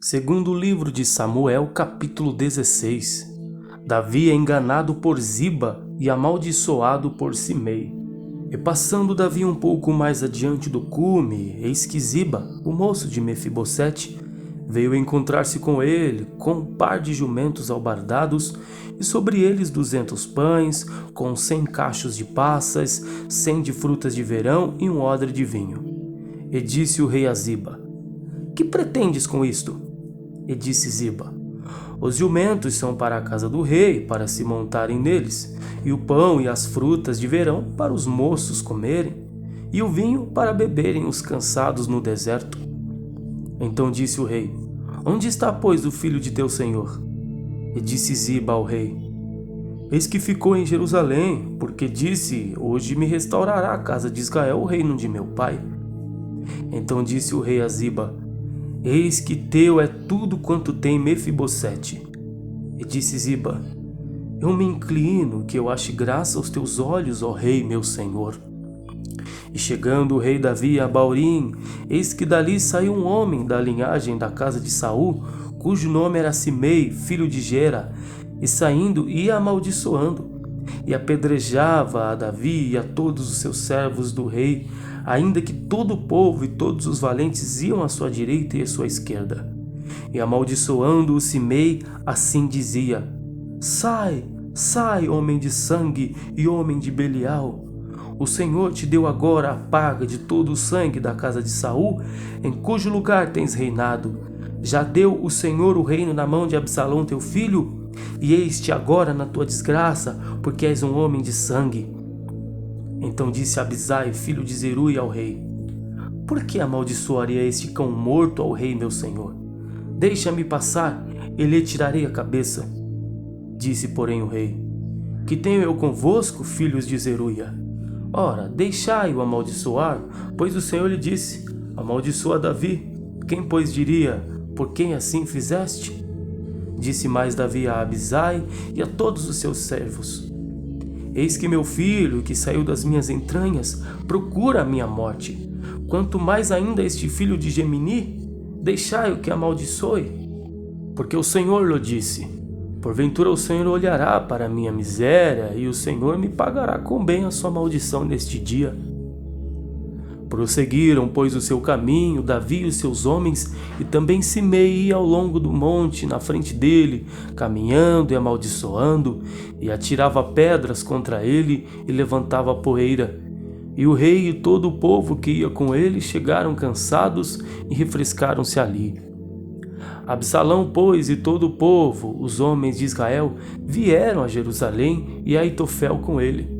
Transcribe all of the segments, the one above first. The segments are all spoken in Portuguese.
Segundo o livro de Samuel, capítulo 16. Davi é enganado por Ziba e amaldiçoado por Simei. E passando Davi um pouco mais adiante do cume, eis que Ziba, o moço de Mefibosete, veio encontrar-se com ele, com um par de jumentos albardados, e sobre eles 200 pães, com 100 cachos de passas, 100 de frutas de verão e um odre de vinho. E disse o rei a Ziba: Que pretendes com isto? E disse Ziba: Os jumentos são para a casa do rei, para se montarem neles, e o pão e as frutas de verão para os moços comerem, e o vinho para beberem os cansados no deserto. Então disse o rei: Onde está, pois, o filho de teu senhor? E disse Ziba ao rei: Eis que ficou em Jerusalém, porque disse: Hoje me restaurará a casa de Israel o reino de meu pai. Então disse o rei a Ziba: Eis que teu é tudo quanto tem Mefibosete. E disse Ziba: Eu me inclino que eu ache graça aos teus olhos, ó rei, meu senhor. E chegando o rei Davi a Baurim, eis que dali saiu um homem da linhagem da casa de Saul, cujo nome era Simei, filho de Gera, e saindo ia amaldiçoando, e apedrejava a Davi e a todos os seus servos do rei, ainda que todo o povo e todos os valentes iam à sua direita e à sua esquerda. E amaldiçoando o Simei, assim dizia: Sai, sai, homem de sangue e homem de Belial. O Senhor te deu agora a paga de todo o sangue da casa de Saul, em cujo lugar tens reinado. Já deu o Senhor o reino na mão de Absalão teu filho, e eis-te agora na tua desgraça, porque és um homem de sangue. Então disse Abisai, filho de Zeruia, ao rei: Por que amaldiçoaria este cão morto ao rei meu senhor? Deixa-me passar, e lhe tirarei a cabeça. Disse, porém, o rei: Que tenho eu convosco, filhos de Zeruia? Ora, deixai-o amaldiçoar, pois o Senhor lhe disse: Amaldiçoa Davi. Quem, pois, diria: Por quem assim fizeste? Disse mais Davi a Abisai e a todos os seus servos: Eis que meu filho, que saiu das minhas entranhas, procura a minha morte. Quanto mais ainda este filho de Gemini, deixai-o que amaldiçoe. Porque o Senhor lhe disse: Porventura o Senhor olhará para a minha miséria, e o Senhor me pagará com bem a sua maldição neste dia. Prosseguiram, pois, o seu caminho, Davi e os seus homens, e também Simei ia ao longo do monte, na frente dele, caminhando e amaldiçoando, e atirava pedras contra ele e levantava poeira. E o rei e todo o povo que ia com ele chegaram cansados e refrescaram-se ali. Absalão, pois, e todo o povo, os homens de Israel, vieram a Jerusalém e Aitofel com ele.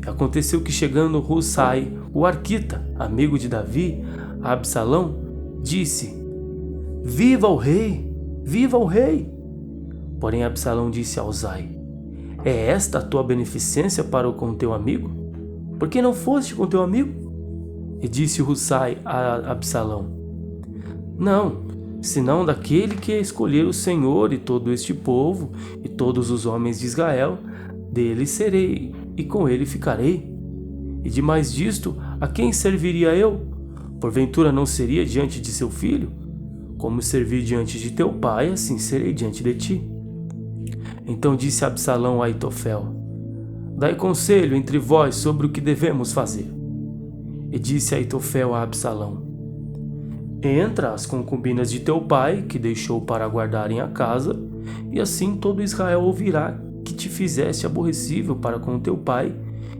E aconteceu que, chegando Husai, o arquita, amigo de Davi, a Absalão, disse: Viva o rei! Viva o rei! Porém Absalão disse a Husai: É esta a tua beneficência para com teu amigo? Por que não foste com teu amigo? E disse Husai a Absalão: Não, senão daquele que escolher o Senhor e todo este povo e todos os homens de Israel, dele serei e com ele ficarei. E demais disto, a quem serviria eu? Porventura não seria diante de seu filho? Como servi diante de teu pai, assim serei diante de ti. Então disse Absalão a Aitofel: Dai conselho entre vós sobre o que devemos fazer. E disse Aitofel a Absalão: Entra as concubinas de teu pai, que deixou para guardarem a casa, e assim todo Israel ouvirá que te fizeste aborrecível para com teu pai,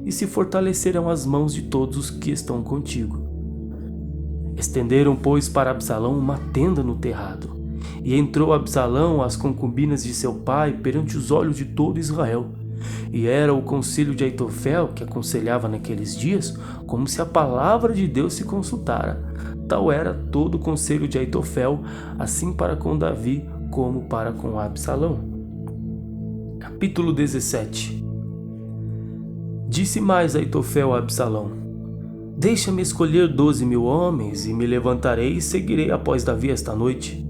e se fortalecerão as mãos de todos os que estão contigo. Estenderam, pois, para Absalão uma tenda no terrado, e entrou Absalão às concubinas de seu pai perante os olhos de todo Israel. E era o conselho de Aitofel que aconselhava naqueles dias, como se a palavra de Deus se consultara. Tal era todo o conselho de Aitofel, assim para com Davi como para com Absalão. Capítulo 17. Disse mais Aitofel a Absalão: Deixa-me escolher 12.000 homens, e me levantarei e seguirei após Davi esta noite.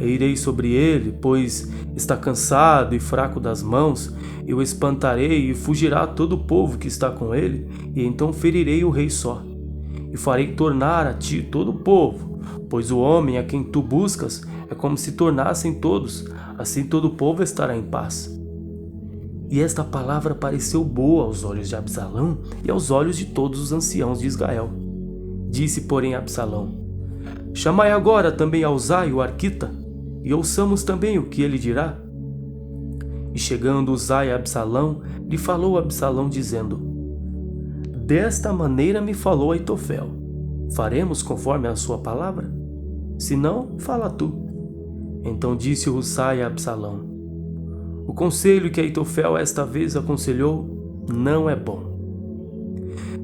E irei sobre ele, pois está cansado e fraco das mãos, e o espantarei, e fugirá todo o povo que está com ele, e então ferirei o rei só. E farei tornar a ti todo o povo, Pois o homem a quem tu buscas é como se tornassem todos, assim todo o povo estará em paz. E esta palavra pareceu boa aos olhos de Absalão e aos olhos de todos os anciãos de Israel. Disse, porém, Absalão: chamai agora também a Uzai, o arquita, e ouçamos também o que ele dirá. E chegando Uzai a Absalão, lhe falou Absalão, dizendo: desta maneira me falou Aitofel. Faremos conforme a sua palavra? Se não, fala tu. Então disse Husai a Absalão: o conselho que Aitofel esta vez aconselhou não é bom.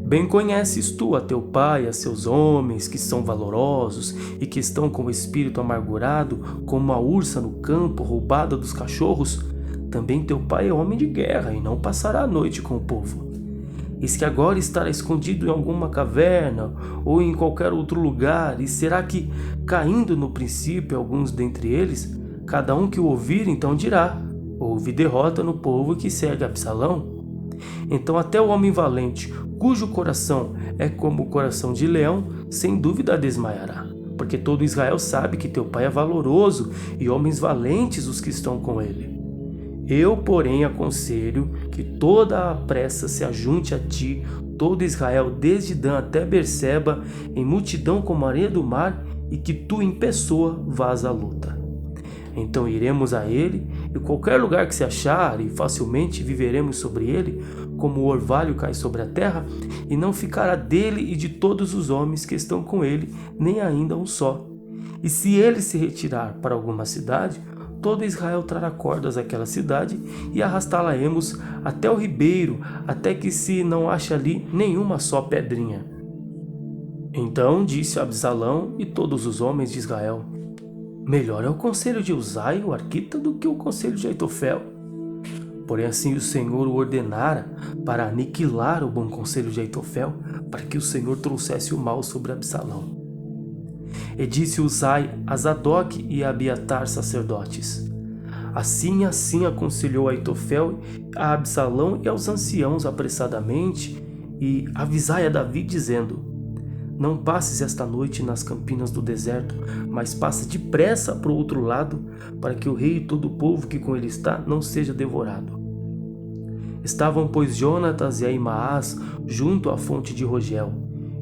Bem conheces tu a teu pai, a seus homens que são valorosos e que estão com o espírito amargurado, como a ursa no campo, roubada dos cachorros. Também teu pai é homem de guerra e não passará a noite com o povo. Eis que agora estará escondido em alguma caverna ou em qualquer outro lugar, e será que, caindo no princípio alguns dentre eles, cada um que o ouvir então dirá: houve derrota no povo que segue Absalão. Então até o homem valente, cujo coração é como o coração de leão, sem dúvida desmaiará, porque todo Israel sabe que teu pai é valoroso e homens valentes os que estão com ele. Eu, porém, aconselho que toda a pressa se ajunte a ti, todo Israel, desde Dan até Berseba, em multidão como a areia do mar, e que tu em pessoa vás à luta. Então iremos a ele, e qualquer lugar que se achar, e facilmente viveremos sobre ele, como o orvalho cai sobre a terra, e não ficará dele e de todos os homens que estão com ele, nem ainda um só. E se ele se retirar para alguma cidade, todo Israel trará cordas àquela cidade e arrastá-la-emos até o ribeiro, até que se não ache ali nenhuma só pedrinha. Então disse Absalão e todos os homens de Israel: melhor é o conselho de Uzai, o arquita, do que o conselho de Aitofel. Porém assim o Senhor o ordenara para aniquilar o bom conselho de Aitofel, para que o Senhor trouxesse o mal sobre Absalão. E disse Uzai a Zadok e a Abiatar, sacerdotes: assim aconselhou Aitofel a Absalão e aos anciãos apressadamente, e avisai a Davi, dizendo: não passes esta noite nas campinas do deserto, mas passa depressa para o outro lado, para que o rei e todo o povo que com ele está não seja devorado. Estavam, pois, Jonatas e Ahimaás junto à fonte de Rogel.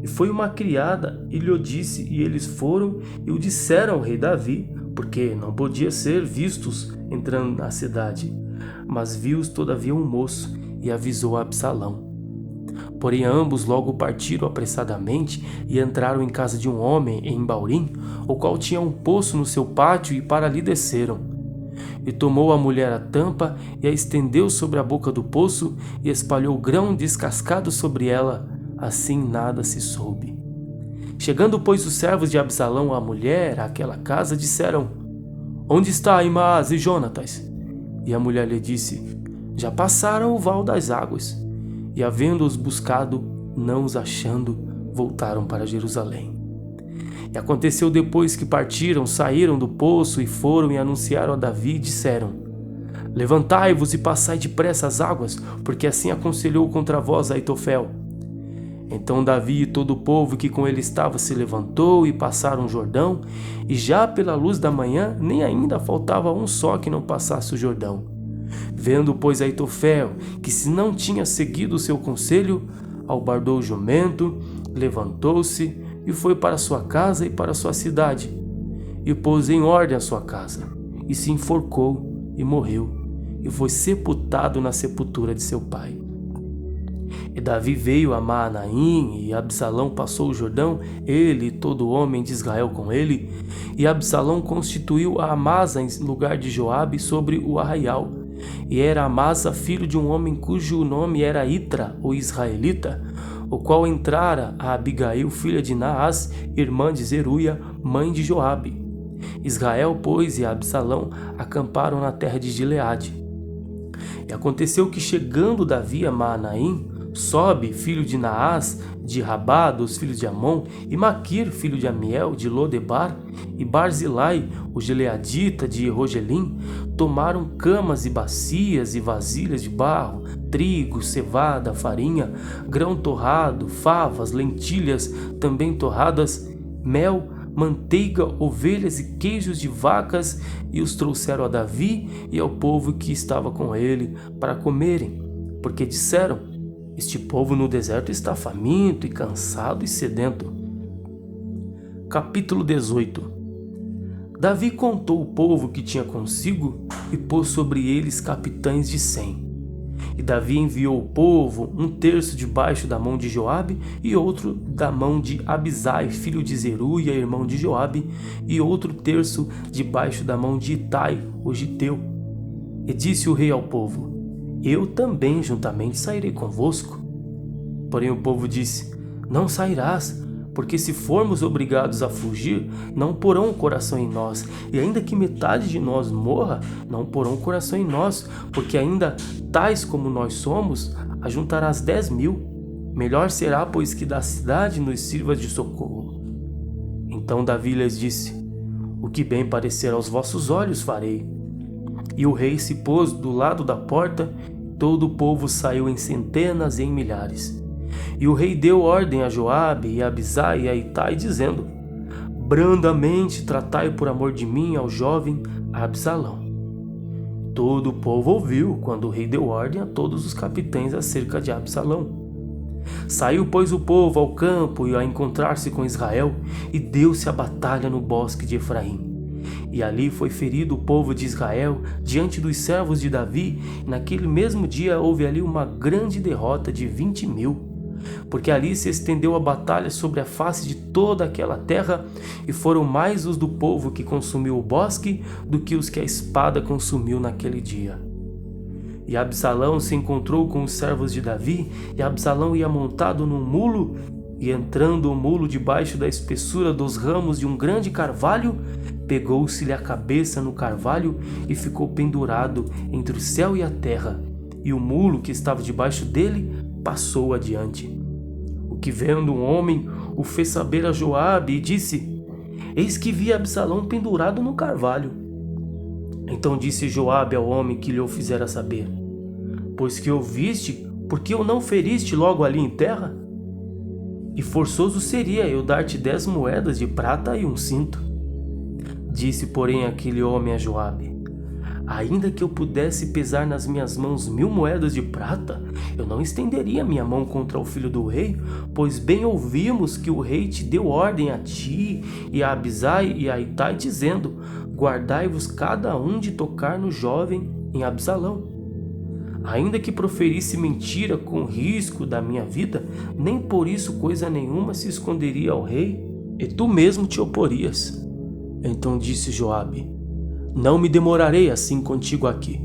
E foi uma criada e lhe disse, e eles foram e o disseram ao rei Davi, porque não podia ser vistos entrando na cidade. Mas viu-os todavia um moço e avisou a Absalão. Porém ambos logo partiram apressadamente e entraram em casa de um homem em Baurim, o qual tinha um poço no seu pátio, e para ali desceram. E tomou a mulher a tampa e a estendeu sobre a boca do poço e espalhou grão descascado sobre ela. Assim nada se soube. Chegando, pois, os servos de Absalão à mulher, àquela casa, disseram: onde está Ahimaás e Jonatas? E a mulher lhe disse: já passaram o val das águas. E havendo-os buscado, não os achando, voltaram para Jerusalém. E aconteceu depois que partiram, saíram do poço e foram e anunciaram a Davi, e disseram: levantai-vos e passai depressa as águas, porque assim aconselhou contra vós Aitofel. Então Davi e todo o povo que com ele estava se levantou e passaram o Jordão, e já pela luz da manhã nem ainda faltava um só que não passasse o Jordão. Vendo, pois, Aitofel que se não tinha seguido o seu conselho, albardou o jumento, levantou-se e foi para sua casa e para sua cidade, e pôs em ordem a sua casa, e se enforcou e morreu, e foi sepultado na sepultura de seu pai. E Davi veio a Maanaim, e Absalão passou o Jordão, ele e todo homem de Israel com ele, e Absalão constituiu a Amasa em lugar de Joabe sobre o arraial. E era Amasa filho de um homem cujo nome era Itra, o israelita, o qual entrara a Abigail, filha de Naás, irmã de Zeruia, mãe de Joabe. Israel, pois, e Absalão acamparam na terra de Gileade. E aconteceu que, chegando Davi a Maanaim, Sobe, filho de Naás, de Rabá, dos filhos de Amon, e Maquir, filho de Amiel, de Lodebar, e Barzilai, o gileadita de Rogelim, tomaram camas e bacias e vasilhas de barro, trigo, cevada, farinha, grão torrado, favas, lentilhas também torradas, mel, manteiga, ovelhas e queijos de vacas, e os trouxeram a Davi e ao povo que estava com ele para comerem, porque disseram: este povo no deserto está faminto e cansado e sedento. Capítulo 18. Davi contou o povo que tinha consigo e pôs sobre eles capitães de 100. E Davi enviou o povo, um terço debaixo da mão de Joabe e outro da mão de Abisai, filho de Zeruia, irmão de Joabe, e outro terço debaixo da mão de Itai, o giteu. E disse o rei ao povo: eu também juntamente sairei convosco. Porém o povo disse: não sairás, porque se formos obrigados a fugir, não porão o coração em nós, e ainda que metade de nós morra, não porão o coração em nós, porque ainda tais como nós somos, ajuntarás 10.000. Melhor será, pois, que da cidade nos sirva de socorro. Então Davi lhes disse: o que bem parecer aos vossos olhos farei. E o rei se pôs do lado da porta, todo o povo saiu em centenas e em milhares. E o rei deu ordem a Joabe e a Abisai e a Itai, dizendo: brandamente tratai por amor de mim ao jovem Absalão. Todo o povo ouviu quando o rei deu ordem a todos os capitães acerca de Absalão. Saiu, pois, o povo ao campo e a encontrar-se com Israel, e deu-se a batalha no bosque de Efraim. E ali foi ferido o povo de Israel diante dos servos de Davi, e naquele mesmo dia houve ali uma grande derrota de 20.000, porque ali se estendeu a batalha sobre a face de toda aquela terra, e foram mais os do povo que consumiu o bosque do que os que a espada consumiu naquele dia. E Absalão se encontrou com os servos de Davi, e Absalão ia montado num mulo, e entrando o mulo debaixo da espessura dos ramos de um grande carvalho, pegou-se-lhe a cabeça no carvalho e ficou pendurado entre o céu e a terra, e o mulo que estava debaixo dele passou adiante. O que vendo um homem o fez saber a Joabe e disse: eis que vi Absalão pendurado no carvalho. Então disse Joabe ao homem que lhe o fizera saber: pois que o viste, por que o não feriste logo ali em terra? E forçoso seria eu dar-te 10 moedas de prata e um cinto. Disse, porém, aquele homem a Joabe: ainda que eu pudesse pesar nas minhas mãos 1.000 moedas de prata, eu não estenderia minha mão contra o filho do rei, pois bem ouvimos que o rei te deu ordem a ti e a Abisai e a Itai, dizendo: guardai-vos cada um de tocar no jovem em Absalão. Ainda que proferisse mentira com risco da minha vida, nem por isso coisa nenhuma se esconderia ao rei, e tu mesmo te oporias. Então disse Joabe: não me demorarei assim contigo aqui.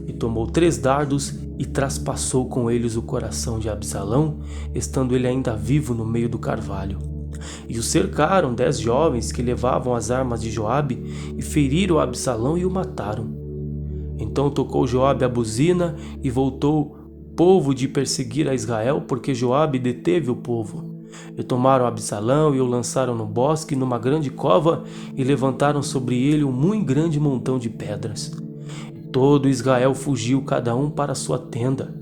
E tomou 3 dardos e traspassou com eles o coração de Absalão, estando ele ainda vivo no meio do carvalho. E o cercaram 10 jovens que levavam as armas de Joabe, e feriram Absalão e o mataram. Então tocou Joabe a buzina, e voltou o povo de perseguir a Israel, porque Joabe deteve o povo. E tomaram Absalão e o lançaram no bosque, numa grande cova, e levantaram sobre ele um muito grande montão de pedras. E todo Israel fugiu, cada um para sua tenda.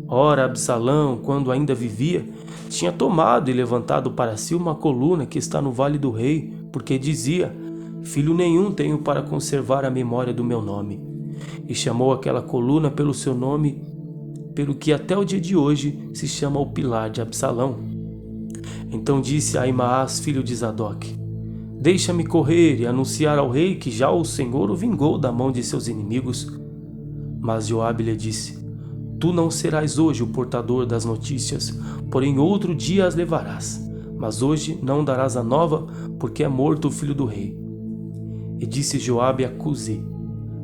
Ora, Absalão, quando ainda vivia, tinha tomado e levantado para si uma coluna que está no vale do rei, porque dizia: filho nenhum tenho para conservar a memória do meu nome. E chamou aquela coluna pelo seu nome, pelo que até o dia de hoje se chama o pilar de Absalão. Então disse a Ahimaás, filho de Zadok: deixa-me correr e anunciar ao rei que já o Senhor o vingou da mão de seus inimigos. Mas Joabe lhe disse: tu não serás hoje o portador das notícias, porém outro dia as levarás. Mas hoje não darás a nova, porque é morto o filho do rei. E disse Joabe a Cusi: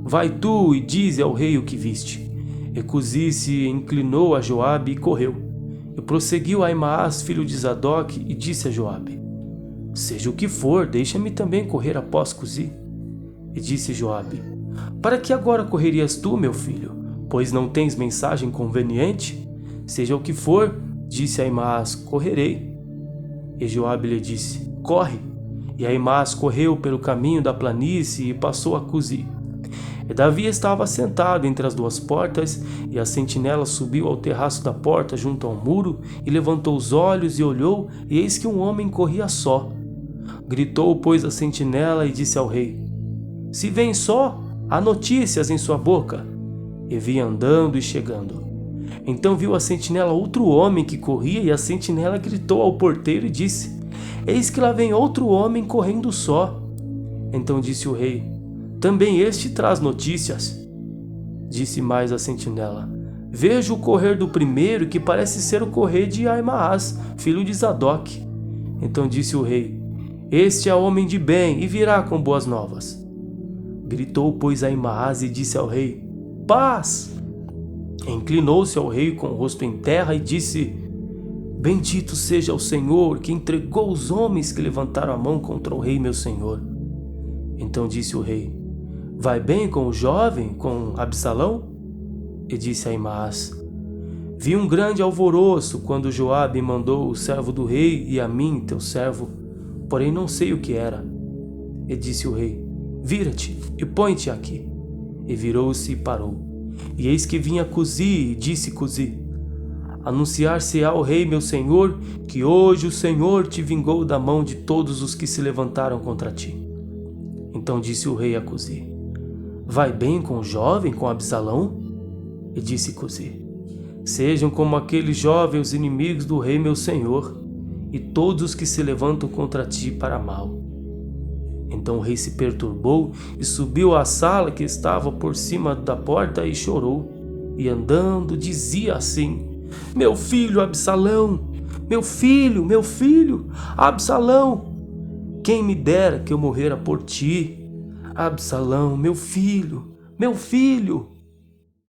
vai tu e dize ao rei o que viste. E Cusi se inclinou a Joabe e correu. E prosseguiu Ahimaás, filho de Zadok, e disse a Joabe: seja o que for, deixa-me também correr após Cusi. E disse Joabe: para que agora correrias tu, meu filho? Pois não tens mensagem conveniente? Seja o que for, disse Ahimaás, correrei. E Joabe lhe disse: corre. E Ahimaás correu pelo caminho da planície e passou a Cusi. E Davi estava sentado entre as 2 portas, e a sentinela subiu ao terraço da porta junto ao muro, e levantou os olhos e olhou, e eis que um homem corria só. Gritou, pois, a sentinela e disse ao rei: Se vem só, há notícias em sua boca. E vinha andando e chegando. Então viu a sentinela outro homem que corria, e a sentinela gritou ao porteiro e disse: Eis que lá vem outro homem correndo só. Então disse o rei: Também este traz notícias. Disse mais a sentinela: Vejo o correr do primeiro, que parece ser o correr de Aimaas, filho de Zadok. Então disse o rei: Este é homem de bem e virá com boas novas. Gritou, pois, Aimaas e disse ao rei: Paz! Inclinou-se ao rei com o rosto em terra e disse: Bendito seja o Senhor, que entregou os homens que levantaram a mão contra o rei meu senhor. Então disse o rei: Vai bem com o jovem, com Absalão? E disse Aimaas: Vi um grande alvoroço quando Joabe mandou o servo do rei e a mim, teu servo, porém não sei o que era. E disse o rei: Vira-te e põe-te aqui. E virou-se e parou. E eis que vinha Cusi, e disse Cusi: Anunciar-se-á ao rei meu senhor, que hoje o Senhor te vingou da mão de todos os que se levantaram contra ti. Então disse o rei a Cusi: Vai bem com o jovem, com Absalão? E disse Cusi: Sejam como aqueles jovens os inimigos do rei meu senhor, e todos os que se levantam contra ti para mal. Então o rei se perturbou e subiu à sala que estava por cima da porta e chorou. E andando dizia assim: Meu filho Absalão, meu filho, Absalão, quem me dera que eu morrera por ti. Absalão, meu filho, meu filho.